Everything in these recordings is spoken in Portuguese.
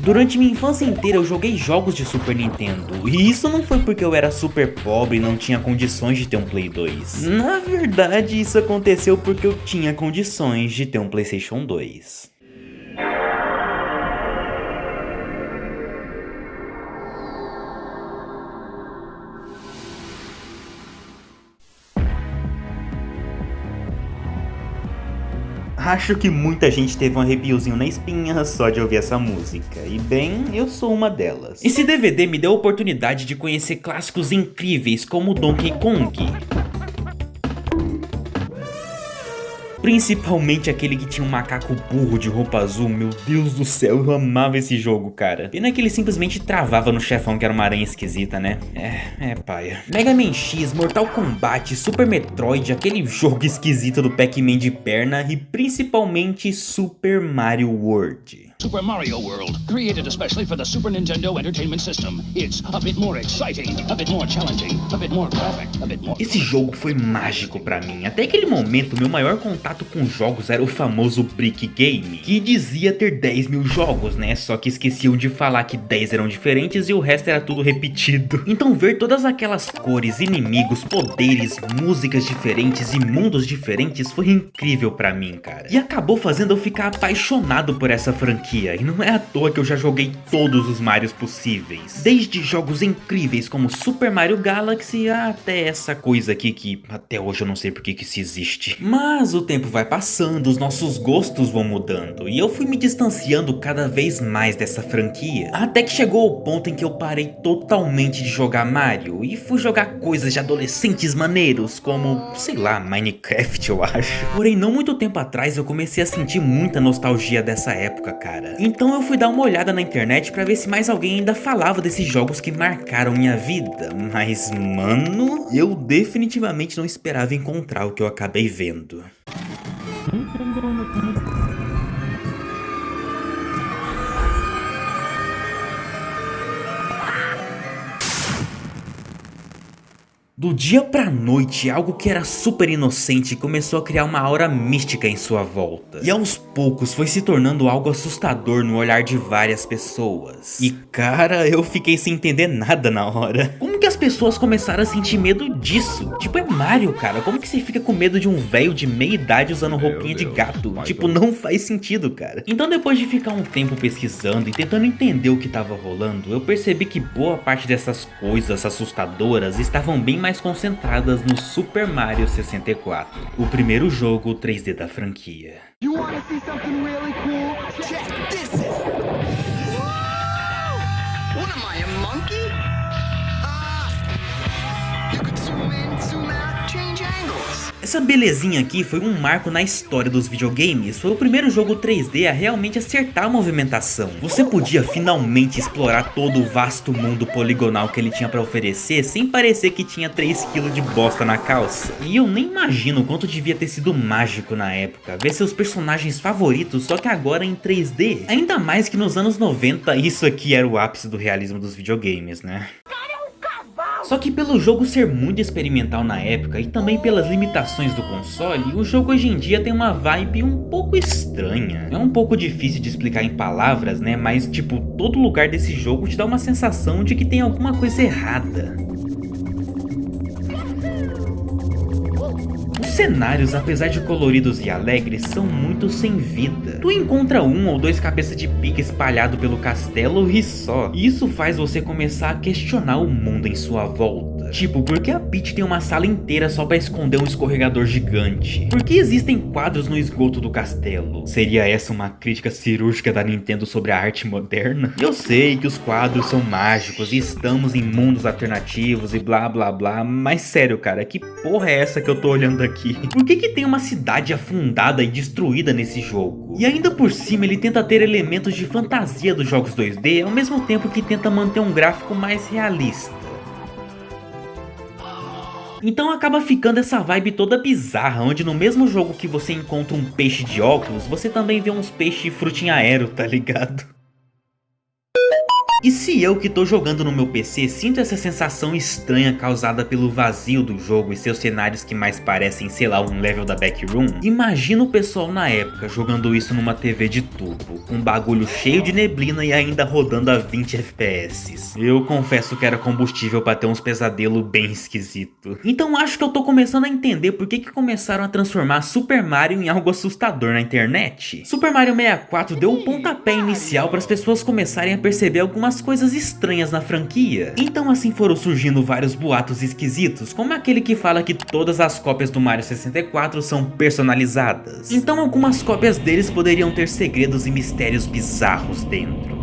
Durante minha infância inteira eu joguei jogos de Super Nintendo, e isso não foi porque eu era super pobre e não tinha condições de ter um Play 2. Na verdade, isso aconteceu porque eu tinha condições de ter um PlayStation 2. Acho que muita gente teve um arrepiozinho na espinha só de ouvir essa música, e bem, eu sou uma delas. Esse DVD me deu a oportunidade de conhecer clássicos incríveis como Donkey Kong. Principalmente aquele que tinha um macaco burro de roupa azul. Meu Deus do céu, eu amava esse jogo, cara. Pena que ele simplesmente travava no chefão, que era uma aranha esquisita, né? É paia. Mega Man X, Mortal Kombat, Super Metroid, aquele jogo esquisito do Pac-Man de perna e principalmente Super Mario World. Super Mario World, created especially for the Super Nintendo Entertainment System. It's a bit more exciting, a bit more challenging, a bit more graphic, a bit more... Esse jogo foi mágico pra mim. Até aquele momento, meu maior contato com jogos era o famoso Brick Game, que dizia ter 10 mil jogos, né? Só que esqueciam de falar que 10 eram diferentes e o resto era tudo repetido. Então ver todas aquelas cores, inimigos, poderes, músicas diferentes e mundos diferentes foi incrível pra mim, cara. E acabou fazendo eu ficar apaixonado por essa franquia. E não é à toa que eu já joguei todos os Marios possíveis. Desde jogos incríveis como Super Mario Galaxy até essa coisa aqui que até hoje eu não sei por que isso existe. Mas o tempo vai passando, os nossos gostos vão mudando e eu fui me distanciando cada vez mais dessa franquia. Até que chegou o ponto em que eu parei totalmente de jogar Mario e fui jogar coisas de adolescentes maneiros como, sei lá, Minecraft eu acho. Porém não muito tempo atrás eu comecei a sentir muita nostalgia dessa época, cara. Então eu fui dar uma olhada na internet pra ver se mais alguém ainda falava desses jogos que marcaram minha vida. Mas, mano, eu definitivamente não esperava encontrar o que eu acabei vendo. Do dia pra noite, algo que era super inocente começou a criar uma aura mística em sua volta. E aos poucos foi se tornando algo assustador no olhar de várias pessoas. E cara, eu fiquei sem entender nada na hora. Como que as pessoas começaram a sentir medo disso? Tipo, é Mario, cara. Como que você fica com medo de um velho de meia idade usando roupinha de gato? Tipo, não faz sentido, cara. Então depois de ficar um tempo pesquisando e tentando entender o que tava rolando, eu percebi que boa parte dessas coisas assustadoras estavam bem mais concentradas no Super Mario 64, o primeiro jogo 3D da franquia. You wanna see something really cool? Check this out! Whoa! What am I, a monkey? You could zoom in, zoom out, change angles. Essa belezinha aqui foi um marco na história dos videogames. Foi o primeiro jogo 3D a realmente acertar a movimentação. Você podia finalmente explorar todo o vasto mundo poligonal que ele tinha pra oferecer sem parecer que tinha 3 kg de bosta na calça. E eu nem imagino o quanto devia ter sido mágico na época ver seus personagens favoritos, só que agora em 3D. Ainda mais que nos anos 90 isso aqui era o ápice do realismo dos videogames, né? Só que pelo jogo ser muito experimental na época e também pelas limitações do console, o jogo hoje em dia tem uma vibe um pouco estranha. É um pouco difícil de explicar em palavras, né, mas tipo, todo lugar desse jogo te dá uma sensação de que tem alguma coisa errada. Os cenários, apesar de coloridos e alegres, são muito sem vida. Tu encontra um ou dois cabeças de pica espalhado pelo castelo e só. E isso faz você começar a questionar o mundo em sua volta. Tipo, por que a Peach tem uma sala inteira só pra esconder um escorregador gigante? Por que existem quadros no esgoto do castelo? Seria essa uma crítica cirúrgica da Nintendo sobre a arte moderna? Eu sei que os quadros são mágicos e estamos em mundos alternativos e blá blá blá, mas sério, cara, que porra é essa que eu tô olhando aqui? Por que tem uma cidade afundada e destruída nesse jogo? E ainda por cima ele tenta ter elementos de fantasia dos jogos 2D ao mesmo tempo que tenta manter um gráfico mais realista. Então acaba ficando essa vibe toda bizarra, onde no mesmo jogo que você encontra um peixe de óculos, você também vê uns peixes frutinha aero, tá ligado? E se eu que tô jogando no meu PC sinto essa sensação estranha causada pelo vazio do jogo e seus cenários que mais parecem, sei lá, um level da Backroom, imagina o pessoal na época jogando isso numa TV de tubo, com um bagulho cheio de neblina e ainda rodando a 20 FPS. Eu confesso que era combustível pra ter uns pesadelos bem esquisito. Então acho que eu tô começando a entender por que começaram a transformar Super Mario em algo assustador na internet. Super Mario 64 deu o pontapé inicial para as pessoas começarem a perceber algumas coisas estranhas na franquia. Então assim foram surgindo vários boatos esquisitos, como aquele que fala que todas as cópias do Mario 64 são personalizadas. Então algumas cópias deles poderiam ter segredos e mistérios bizarros dentro.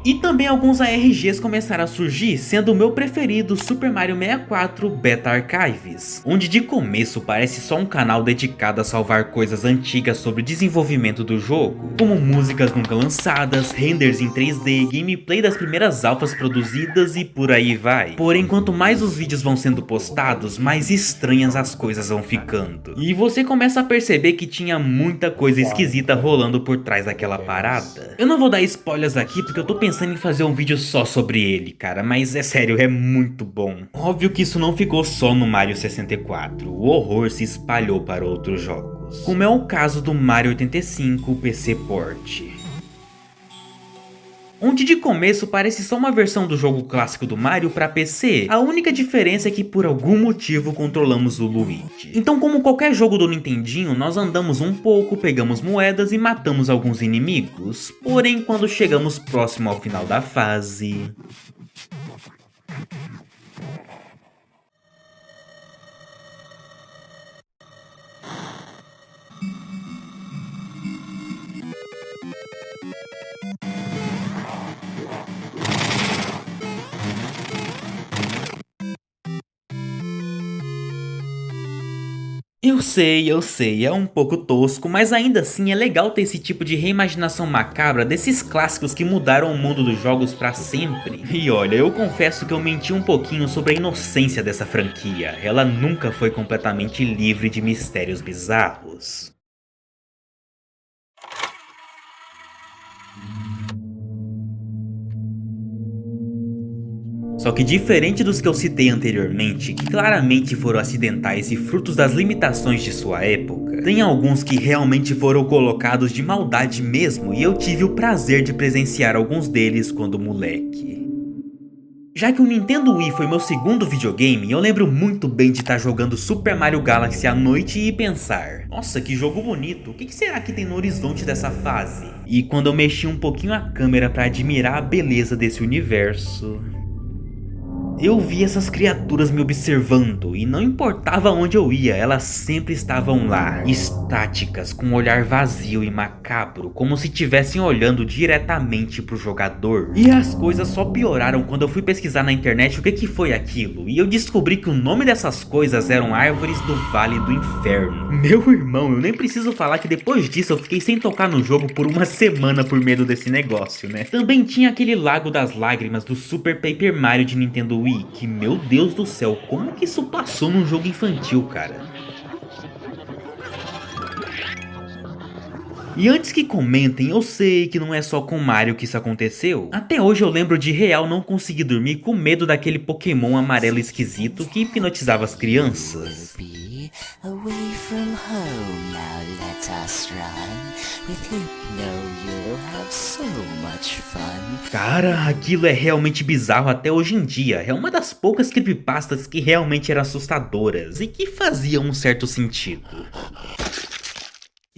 E também alguns ARGs começaram a surgir, sendo o meu preferido Super Mario 64 Beta Archives, onde de começo parece só um canal dedicado a salvar coisas antigas sobre o desenvolvimento do jogo, como músicas nunca lançadas, renders em 3D, gameplay das primeiras alfas produzidas e por aí vai. Porém, quanto mais os vídeos vão sendo postados, mais estranhas as coisas vão ficando. E você começa a perceber que tinha muita coisa esquisita rolando por trás daquela parada. Eu não vou dar spoilers aqui porque eu tô pensando em fazer um vídeo só sobre ele, cara, mas é sério, é muito bom. Óbvio que isso não ficou só no Mario 64, o horror se espalhou para outros jogos, como é o caso do Mario 85 PC Port, onde de começo parece só uma versão do jogo clássico do Mario para PC, a única diferença é que por algum motivo controlamos o Luigi. Então como qualquer jogo do Nintendinho, nós andamos um pouco, pegamos moedas e matamos alguns inimigos, porém quando chegamos próximo ao final da fase... Eu sei, é um pouco tosco, mas ainda assim é legal ter esse tipo de reimaginação macabra desses clássicos que mudaram o mundo dos jogos pra sempre. E olha, eu confesso que eu menti um pouquinho sobre a inocência dessa franquia, ela nunca foi completamente livre de mistérios bizarros. Só que diferente dos que eu citei anteriormente, que claramente foram acidentais e frutos das limitações de sua época, tem alguns que realmente foram colocados de maldade mesmo e eu tive o prazer de presenciar alguns deles quando moleque. Já que o Nintendo Wii foi meu segundo videogame, eu lembro muito bem de estar jogando Super Mario Galaxy à noite e pensar: nossa, que jogo bonito, o que será que tem no horizonte dessa fase? E quando eu mexi um pouquinho a câmera para admirar a beleza desse universo... eu vi essas criaturas me observando e não importava onde eu ia, elas sempre estavam lá, estáticas, com um olhar vazio e macabro, como se estivessem olhando diretamente pro jogador. E as coisas só pioraram quando eu fui pesquisar na internet o que foi aquilo, e eu descobri que o nome dessas coisas eram árvores do Vale do Inferno. Meu irmão, eu nem preciso falar que depois disso eu fiquei sem tocar no jogo por uma semana por medo desse negócio, né? Também tinha aquele Lago das Lágrimas do Super Paper Mario de Nintendo Wii, que meu Deus do céu, como que isso passou num jogo infantil, cara? E antes que comentem, eu sei que não é só com Mario que isso aconteceu. Até hoje eu lembro de real não conseguir dormir com medo daquele Pokémon amarelo esquisito que hipnotizava as crianças. Away from home, now let us run. With Hypno you'll have so much fun. Cara, aquilo é realmente bizarro até hoje em dia. É uma das poucas creepypastas que realmente eram assustadoras e que faziam um certo sentido.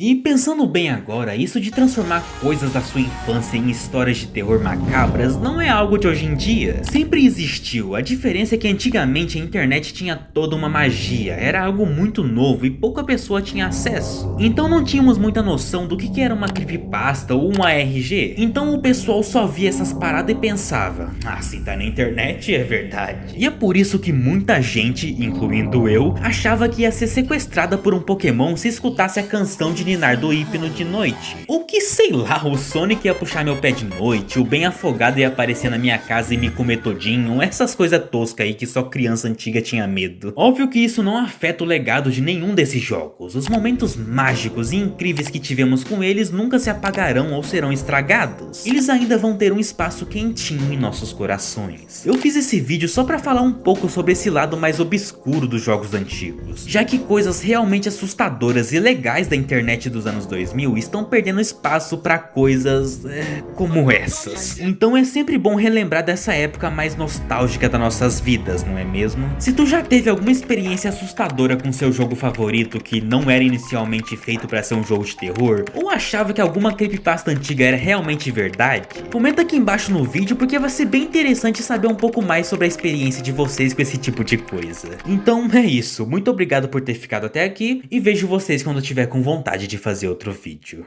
E pensando bem agora, isso de transformar coisas da sua infância em histórias de terror macabras não é algo de hoje em dia. Sempre existiu, a diferença é que antigamente a internet tinha toda uma magia, era algo muito novo e pouca pessoa tinha acesso. Então não tínhamos muita noção do que era uma creepypasta ou um ARG. Então o pessoal só via essas paradas e pensava: ah, se tá na internet é verdade. E é por isso que muita gente, incluindo eu, achava que ia ser sequestrada por um Pokémon se escutasse a canção de tininar do hipno de noite. Ou que sei lá, o Sonic ia puxar meu pé de noite, o Bem Afogado ia aparecer na minha casa e me comer todinho, essas coisas toscas aí que só criança antiga tinha medo. Óbvio que isso não afeta o legado de nenhum desses jogos, os momentos mágicos e incríveis que tivemos com eles nunca se apagarão ou serão estragados. Eles ainda vão ter um espaço quentinho em nossos corações. Eu fiz esse vídeo só pra falar um pouco sobre esse lado mais obscuro dos jogos antigos, já que coisas realmente assustadoras e legais da internet dos anos 2000 estão perdendo espaço pra coisas como essas. Então é sempre bom relembrar dessa época mais nostálgica das nossas vidas, não é mesmo? Se tu já teve alguma experiência assustadora com seu jogo favorito que não era inicialmente feito pra ser um jogo de terror, ou achava que alguma creepypasta antiga era realmente verdade, comenta aqui embaixo no vídeo porque vai ser bem interessante saber um pouco mais sobre a experiência de vocês com esse tipo de coisa. Então é isso, muito obrigado por ter ficado até aqui e vejo vocês quando eu tiver com vontade de fazer outro vídeo.